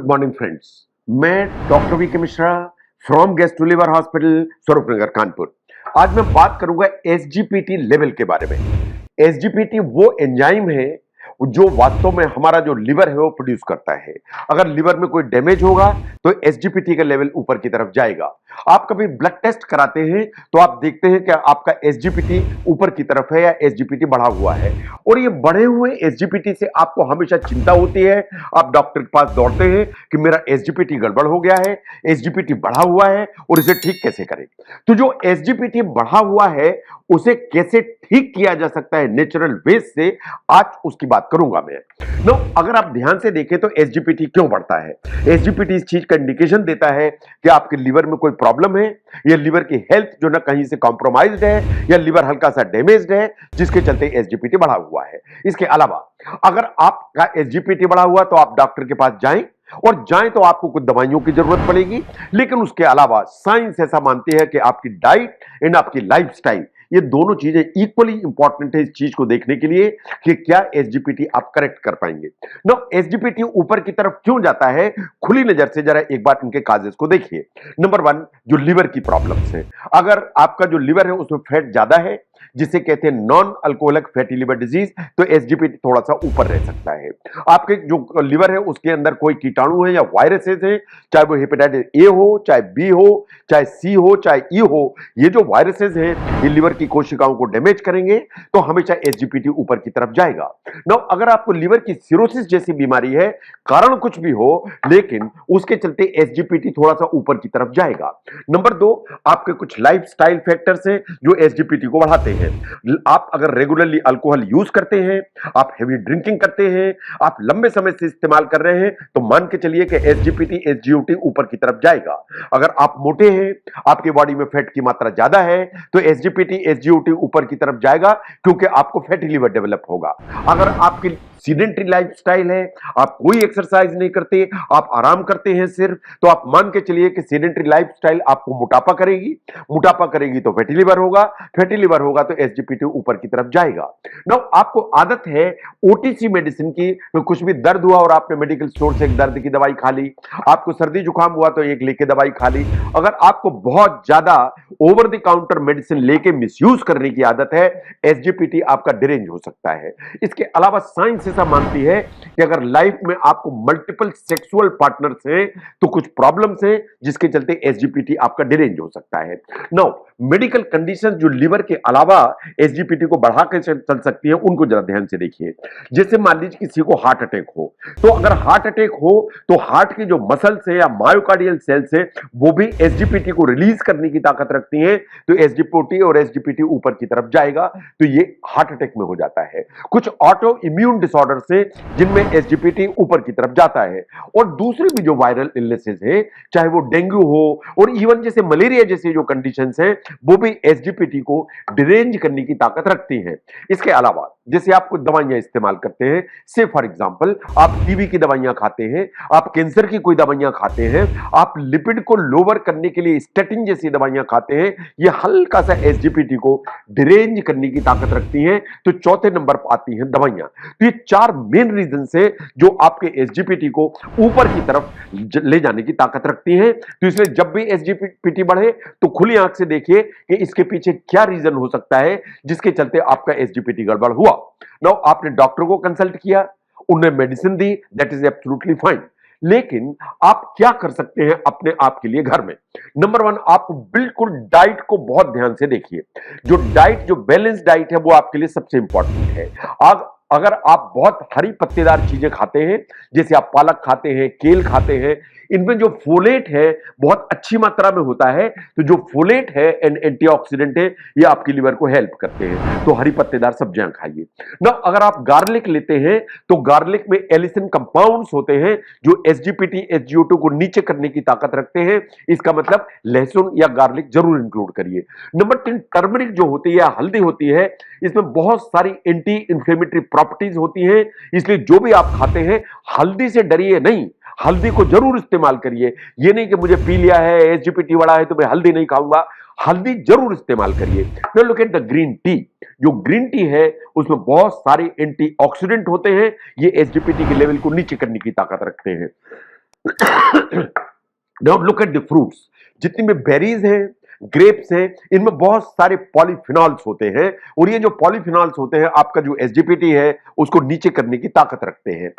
Good morning friends. मैं doctor V K Mishra from gastro liver hospital Swaroopnagar Kanpur. आज मैं बात करूंगा एसजीपीटी लेवल के बारे में। एसजीपीटी वो एंजाइम है जो वास्तव में हमारा जो लिवर है वो प्रोड्यूस करता है। अगर लिवर में कोई डैमेज होगा तो एसजीपीटी का लेवल ऊपर की तरफ जाएगा। आप कभी ब्लड टेस्ट कराते हैं तो आप देखते हैं कि आपका एसजीपीटी ऊपर की तरफ है या एसजीपीटी बढ़ा हुआ है, और ये बढ़े हुए एसजीपीटी से आपको हमेशा चिंता होती है। आप डॉक्टर के पास दौड़ते हैं कि मेरा एसजीपीटी गड़बड़ हो गया है, एसजीपीटी बढ़ा हुआ है और इसे ठीक कैसे करें। तो जो एसजीपीटी बढ़ा हुआ है उसे कैसे ठीक किया जा सकता है नेचुरल वे से, आज उसकी बात करूंगा मैं। नो, अगर आप ध्यान से देखें तो एसजीपीटी क्यों बढ़ता है? एसजीपीटी इस चीज का इंडिकेशन देता है कि आपके लिवर में कोई प्रॉब्लम है, या लिवर की हेल्थ जो ना कहीं से कॉम्प्रोमाइज्ड है, या लिवर हल्का सा डैमेज्ड है जिसके चलते एसजीपीटी बढ़ा हुआ है। इसके अलावा अगर आपका एसजीपीटी बढ़ा हुआ तो आप डॉक्टर के पास जाएं, और जाएं तो आपको कुछ दवाइयों की जरूरत पड़ेगी। लेकिन उसके अलावा साइंस ऐसा मानती है कि आपकी डाइट एंड आपकी लाइफस्टाइल, ये दोनों चीजें इक्वली इंपॉर्टेंट है इस चीज को देखने के लिए कि क्या एसजीपीटी आप करेक्ट कर पाएंगे। नो, एसजीपीटी ऊपर की तरफ क्यों जाता है, खुली नजर से जरा एक बार इनके काजेस को देखिए। नंबर 1, जो लिवर की प्रॉब्लम्स है। अगर आपका जो लिवर है उसमें फैट ज्यादा है, जिसे कहते हैं non alcoholic fatty liver disease, तो एसजीपीटी थोड़ा सा ऊपर रह सकता है। आपके जो लिवर है उसके अंदर कोई कीटाणु है या वायरसेस है, चाहे वो हेपेटाइटिस ए हो, चाहे बी हो, चाहे सी हो, चाहे ई हो, ये जो वायरसेस हैं ये लिवर की कोशिकाओं को डैमेज करेंगे तो हमेशा एसजीपीटी ऊपर की तरफ जाएगा। नाउ, अगर आपको लिवर की सिरोसिस जैसी बीमारी है, कारण कुछ भी हो, लेकिन उसके चलते एसजीपीटी थोड़ा सा ऊपर की तरफ जाएगा। नंबर 2, आपके कुछ लाइफस्टाइल फैक्टर्स हैं जो एसजीपीटी को बढ़ाते हैं। आप अगर रेगुलरली अल्कोहल यूज करते हैं, आप हेवी ड्रिंकिंग करते हैं, आप लंबे समय से इस्तेमाल कर रहे हैं, तो मान के चलिए कि एसजीपीटी एसजीओटी ऊपर की तरफ जाएगा। अगर आप मोटे हैं, आपकी बॉडी में फैट की मात्रा ज्यादा है, तो एसजीपीटी एसजीओटी ऊपर की तरफ जाएगा क्योंकि आपको फैटी लिवर डेवलप होगा। अगर आपकी सीडेंटरी लाइफस्टाइल है, आप कोई एक्सरसाइज नहीं करते, आप आराम करते हैं सिर्फ, तो आप मान के चलिए कि सीडेंटरी लाइफस्टाइल आपको मोटापा करेगी। मोटापा करेगी तो फैटी लिवर होगा, फैटी लिवर होगा तो एसजीपीटी ऊपर की तरफ जाएगा। नाउ, आपको आदत है ओटीसी मेडिसिन की, तो कुछ भी दर्द हुआ और आपने मेडिकल स्टोर से एक दर्द की दवाई खा ली, आपको सर्दी जुकाम हुआ तो एक लेके दवाई खा ली। अगर आपको बहुत ज्यादा ओवर द काउंटर मेडिसिन लेके मिसयूज करने की आदत है, एसजीपीटी आपका डिरेंज हो सकता है। इसके अलावा साइंस ऐसा मानती है कि अगर लाइफ में आपको मल्टीपल सेक्सुअल पार्टनर्स हैं तो कुछ प्रॉब्लम्स हैं जिसके चलते एसजीपीटी आपका डिरेंज हो सकता है। नाउ, मेडिकल कंडीशंस जो लिवर के अलावा एसजीपीटी को बढ़ा के चल सकती है, उनको जरा ध्यान से देखिए। जैसे मान लीजिए किसी को हार्ट अटैक हो, तो अगर हार्ट अटैक हो तो हार्ट के जो मसल्स है या मायोकार्डियल सेल्स है वो भी एसजीपीटी को रिलीज करने की ताकत रखती है, तो एसजीपीटी और एसजीपीटी ऊपर की तरफ जाएगा, तो ये हार्ट अटैक में हो जाता है। कुछ ऑटो इम्यून डिसऑर्डर से जिनमें एसजीपीटी ऊपर की तरफ जाता है, और दूसरी भी जो वायरल इलनेसेस है, चाहे वो डेंगू हो और इवन जैसे मलेरिया जैसे जो कंडीशंस है, वो भी एसजीपीटी को डिरेंज करने की ताकत रखती हैं। इसके अलावा जैसे आप कुछ दवाइयां इस्तेमाल करते हैं, से फॉर एग्जांपल आप टीबी की दवाइयां खाते हैं, आप कैंसर की कोई दवाइयां खाते हैं, आप लिपिड को लोअर करने के लिए स्टेटिन जैसी दवाइयां खाते हैं, ये हल्का सा एसजीपीटी को डिरेंज करने की ताकत रखती हैं। तो चौथे नंबर पर आती हैं दवाइयां। तो ये 4 मेन रीजन है जो आपके एसजीपीटी को ऊपर की तरफ ले जाने की ताकत रखती हैं। तो इसलिए जब भी एसजीपीटी बढ़े तो खुली आंख से देखिए कि इसके पीछे क्या रीजन हो सकता है जिसके चलते आपका एसजीपीटी गड़बड़ हुआ। नाउ, आपने डॉक्टर को कंसल्ट किया, उन्होंने medicine the, that is absolutely fine. लेकिन आप क्या कर सकते हैं अपने आप के लिए घर में? नंबर 1, आप बिल्कुल डाइट को बहुत ध्यान से देखिए। जो डाइट, जो बैलेंस डाइट है, वो आपके लिए सबसे इंपॉर्टेंट है। अगर आप बहुत हरी पत्तेदार चीजें खाते हैं, जैसे आप पालक खाते हैं, केल खाते हैं, इनमें जो फोलेट है बहुत अच्छी मात्रा में होता है, तो जो फोलेट है एंटीऑक्सीडेंट है, ये आपकी लिवर को हेल्प करते हैं, तो हरी पत्तेदार सब्जियां खाइए ना। अगर आप गार्लिक लेते हैं तो गार्लिक में एलिसिन कंपाउंड्स होते हैं जो एसजीपीटी एसजीओ2 को नीचे करने की ताकत रखते हैं। इसका मतलब लहसुन या गार्लिक जरूर इंक्लूड करिए। नंबर 3, टर्मरिक जो होती है, हल्दी होती है, इसमें बहुत सारी एंटी इंफ्लेमेटरी प्रॉपर्टीज होती हैं, इसलिए जो भी आप खाते हैं हल्दी से डरिए नहीं, हल्दी को जरूर इस्तेमाल करिए। ये नहीं कि मुझे पी लिया है, एसजीपीटी बढ़ा है तो मैं हल्दी नहीं खाऊंगा, हल्दी जरूर इस्तेमाल करिए। फिर look at the green tea. जो ग्रीन टी है उसमें बहुत सारे एंटीऑक्सीडेंट होते हैं, ये एसजीपीटी के लेवल को नीचे करने की ताकत रखते हैं। Now look at the fruits, जितनी भी बेरीज हैं, ग्रेप्स हैं, इनमें बहुत सारे पॉलीफिनॉल्स होते हैं और ये जो पॉलीफिनॉल्स होते हैं आपका जो एसजीपीटी है उसको नीचे करने की ताकत रखते हैं।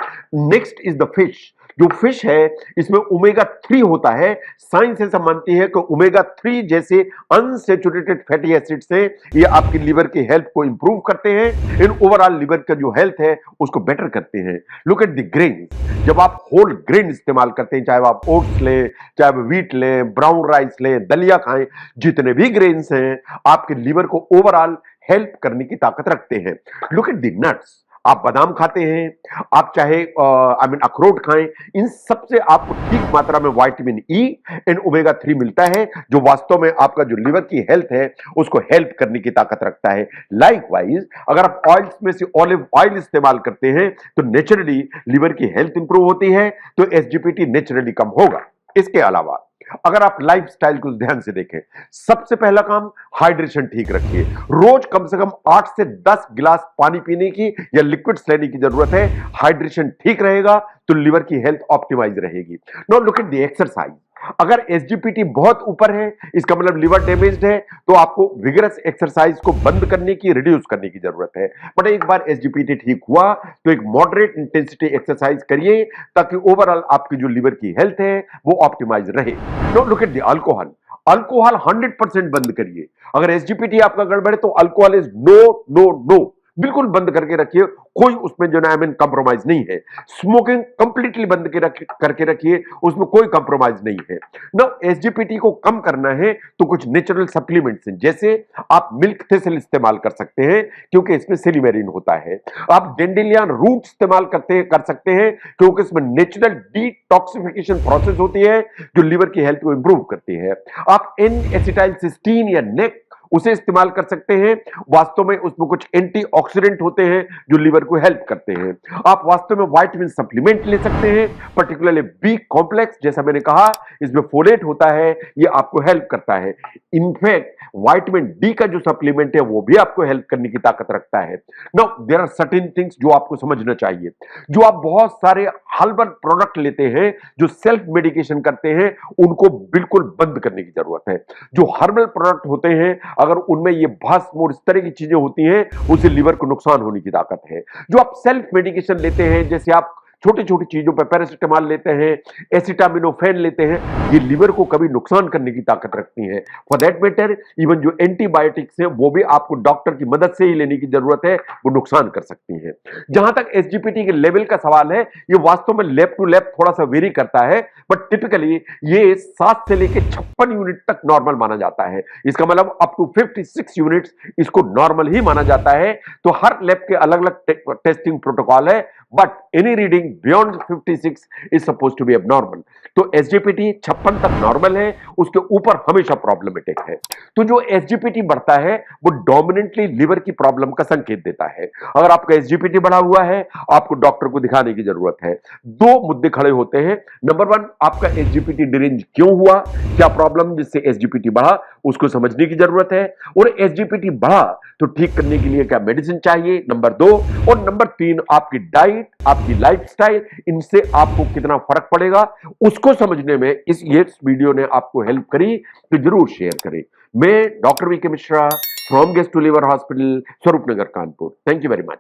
Next is the fish. जो फिश है इसमें ओमेगा 3 होता है। साइंस ऐसा मानती है कि ओमेगा 3 जैसे अनसैचुरेटेड फैटी एसिड्स हैं, ये आपकी लिवर की हेल्थ को इंप्रूव करते हैं, इन ओवरऑल लिवर का जो हेल्थ है उसको बेटर करते हैं। लुक एट द ग्रेन, जब आप होल ग्रेन इस्तेमाल करते हैं, चाहे आप ओट्स लें, चाहे आप व्हीट लें, ब्राउन राइस लें, दलिया खाएं, जितने भी ग्रेन्स हैं आपके लिवर को ओवरऑल हेल्प करने की ताकत रखते हैं। लुक एट द नट्स, आप बादाम खाते हैं, आप चाहे अखरोट खाएं, इन सबसे आपको ठीक मात्रा में विटामिन ई एंड ओमेगा 3 मिलता है, जो वास्तव में आपका जो लिवर की हेल्थ है उसको हेल्प करने की ताकत रखता है। लाइकवाइज अगर आप ऑयल्स में से ऑलिव ऑयल इस्तेमाल करते हैं तो नेचुरली लिवर की हेल्थ इंप्रूव होती है, तो एसजीपीटी नेचुरली कम होगा। इसके अलावा अगर आप लाइफस्टाइल को ध्यान से देखें, सबसे पहला काम हाइड्रेशन ठीक रखिए। रोज कम से कम 8 से 10 गिलास पानी पीने की या लिक्विड्स लेने की जरूरत है। हाइड्रेशन ठीक रहेगा तो लिवर की हेल्थ ऑप्टिमाइज रहेगी। Now look at the exercise. अगर एसजीपीटी बहुत ऊपर है, इसका मतलब लिवर डैमेज्ड है, तो आपको विगरस एक्सरसाइज को बंद करने की, रिड्यूस करने की जरूरत है। बट एक बार एसजीपीटी ठीक हुआ तो एक मॉडरेट इंटेंसिटी एक्सरसाइज करिए ताकि ओवरऑल आपकी जो लिवर की हेल्थ है वो ऑप्टिमाइज रहे। No look at the alcohol. Alcohol 100% बंद करिए। अगर एसजीपीटी आपका गड़बड़ है तो alcohol is no no no, बिल्कुल बंद करके रखिए। कोई उसमें जो है कंप्रोमाइज नहीं है। स्मोकिंग कंप्लीटली बंद करके रखिए, उसमें कोई कंप्रोमाइज नहीं है ना। एसजीपीटी को कम करना है तो कुछ नेचुरल सप्लीमेंट्स हैं, जैसे आप मिल्क थिसल इस्तेमाल कर सकते हैं क्योंकि इसमें सेलिमेरिन होता है। आप डेंडेलियन रूट इस्तेमाल कर सकते हैं क्योंकि इसमें नेचुरल डिटॉक्सिफिकेशन प्रोसेस होती है जो लिवर की हेल्थ को इंप्रूव करती है। आप एन एसिटाइलसिस्टीन या नेक उसे इस्तेमाल कर सकते हैं। वास्तव में उसमें कुछ एंटीऑक्सीडेंट होते हैं जो लिवर को हेल्प करते हैं। आप वास्तव में विटामिन सप्लीमेंट ले सकते हैं, पर्टिकुलरली बी कॉम्प्लेक्स, जैसा मैंने कहा इसमें फोलेट होता है, ये आपको हेल्प करता है। इनफैक्ट विटामिन डी का जो सप्लीमेंट है वो भी आपको हेल्प करने की ताकत रखता है। Now there are certain things जो आपको समझना चाहिए। जो आप बहुत सारे हर्बल प्रोडक्ट लेते हैं, जो सेल्फ मेडिकेशन करते हैं, उनको बिल्कुल बंद करने की जरूरत है। जो हर्बल प्रोडक्ट होते हैं अगर उनमें ये भस्म और इस तरह की चीजें होती हैं, उससे लिवर को नुकसान होने की ताकत है। जो आप सेल्फ मेडिकेशन लेते हैं, जैसे आप छोटी छोटी चीजों पर पैरासिटामोल लेते हैं, एसिटामिनोफेन लेते हैं, ये लिवर को कभी नुकसान करने की ताकत रखती है। फॉर दैट मैटर इवन जो एंटीबायोटिक्स हैं वो भी आपको डॉक्टर की मदद से ही लेने की जरूरत है, वो नुकसान कर सकती हैं। जहां तक एसजीपीटी के लेवल का सवाल है, ये वास्तव में लैब टू लैब थोड़ा सा वेरी करता है, बट टिपिकली ये 7 से लेकर 56 यूनिट तक नॉर्मल माना जाता है। इसका मतलब अप टू 56 यूनिट्स इसको नॉर्मल ही माना जाता है। तो हर लैब के अलग अलग टेस्टिंग प्रोटोकॉल है, but any reading beyond 56 is suppose to be abnormal. तो एसजीपीटी 56 तक नॉर्मल है, उसके ऊपर हमेशा प्रॉब्लमेटिक है। तो जो एसजीपीटी बढ़ता है वो डोमिनेंटली लिवर की प्रॉब्लम का संकेत देता है। अगर आपका एसजीपीटी बढ़ा हुआ है, आपको डॉक्टर को दिखाने की जरूरत है। दो मुद्दे खड़े होते हैं। नंबर 1, आपका एसजीपीटी डिरेंज क्यों हुआ, क्या प्रॉब्लम जिससे एसजीपीटी बढ़ा, उसको समझने की जरूरत है। और एसजीपीटी बढ़ा तो ठीक करने के लिए क्या मेडिसिन चाहिए, नंबर 2। और नंबर 3, आपकी डाइट, आपकी लाइफस्टाइल, इनसे आपको कितना फर्क पड़ेगा, उसको समझने में ये वीडियो ने आपको हेल्प करी तो जरूर शेयर करें। मैं doctor V K Mishra from gastro liver hospital, Swaroopnagar, Kanpur. Thank you very much.